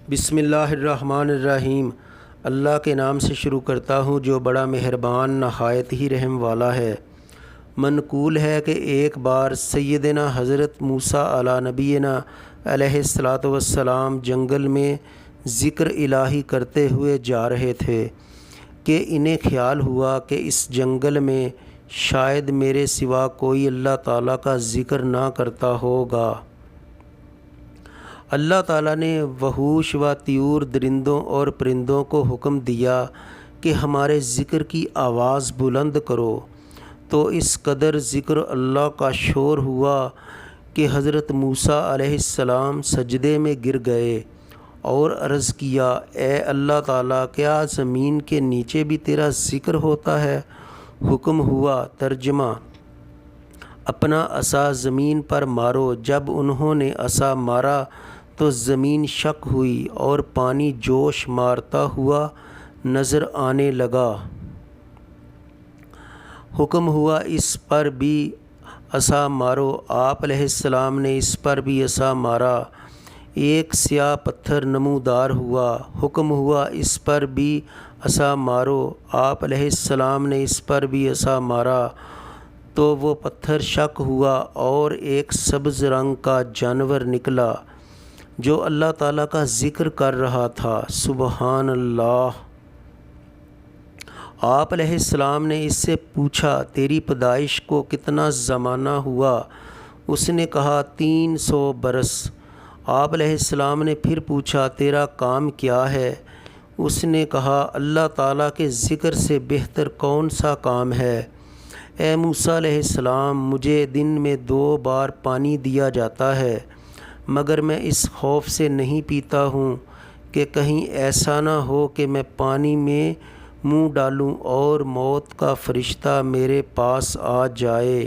بسم اللہ الرحمن الرحیم۔ اللہ کے نام سے شروع کرتا ہوں جو بڑا مہربان نہایت ہی رحم والا ہے۔ منقول ہے کہ ایک بار سیدنا حضرت موسیٰ علیٰ نبینا علیہ الصلاۃ والسلام جنگل میں ذکر الہی کرتے ہوئے جا رہے تھے کہ انہیں خیال ہوا کہ اس جنگل میں شاید میرے سوا کوئی اللہ تعالیٰ کا ذکر نہ کرتا ہوگا۔ اللہ تعالیٰ نے وحوش و طیور درندوں اور پرندوں کو حکم دیا کہ ہمارے ذکر کی آواز بلند کرو، تو اس قدر ذکر اللہ کا شور ہوا کہ حضرت موسیٰ علیہ السلام سجدے میں گر گئے اور عرض کیا، اے اللہ تعالیٰ، کیا زمین کے نیچے بھی تیرا ذکر ہوتا ہے؟ حکم ہوا۔ ترجمہ: اپنا عصا زمین پر مارو۔ جب انہوں نے عصا مارا تو زمین شق ہوئی اور پانی جوش مارتا ہوا نظر آنے لگا۔ حکم ہوا اس پر بھی عصا مارو۔ آپ علیہ السلام نے اس پر بھی عصا مارا، ایک سیاہ پتھر نمودار ہوا۔ حکم ہوا اس پر بھی عصا مارو۔ آپ علیہ السلام نے اس پر بھی عصا مارا تو وہ پتھر شق ہوا اور ایک سبز رنگ کا جانور نکلا جو اللہ تعالیٰ کا ذکر کر رہا تھا۔ سبحان اللہ۔ آپ علیہ السلام نے اس سے پوچھا، تیری پیدائش کو کتنا زمانہ ہوا؟ اس نے کہا، 300 برس۔ آپ علیہ السلام نے پھر پوچھا، تیرا کام کیا ہے؟ اس نے کہا، اللہ تعالیٰ کے ذکر سے بہتر کون سا کام ہے؟ اے موسیٰ علیہ السلام، مجھے دن میں 2 بار پانی دیا جاتا ہے، مگر میں اس خوف سے نہیں پیتا ہوں کہ کہیں ایسا نہ ہو کہ میں پانی میں منہ ڈالوں اور موت کا فرشتہ میرے پاس آ جائے۔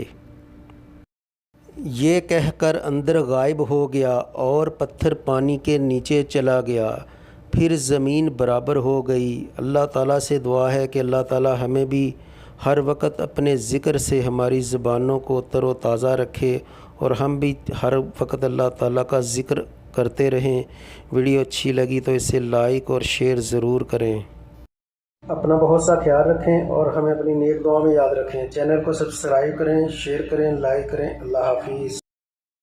یہ کہہ کر اندر غائب ہو گیا اور پتھر پانی کے نیچے چلا گیا۔ پھر زمین برابر ہو گئی۔ اللہ تعالیٰ سے دعا ہے کہ اللہ تعالیٰ ہمیں بھی ہر وقت اپنے ذکر سے ہماری زبانوں کو تر و تازہ رکھے اور ہم بھی ہر وقت اللہ تعالیٰ کا ذکر کرتے رہیں۔ ویڈیو اچھی لگی تو اسے لائک اور شیئر ضرور کریں۔ اپنا بہت سا خیال رکھیں اور ہمیں اپنی نیک دعا میں یاد رکھیں۔ چینل کو سبسکرائب کریں، شیئر کریں، لائک کریں۔ اللہ حافظ۔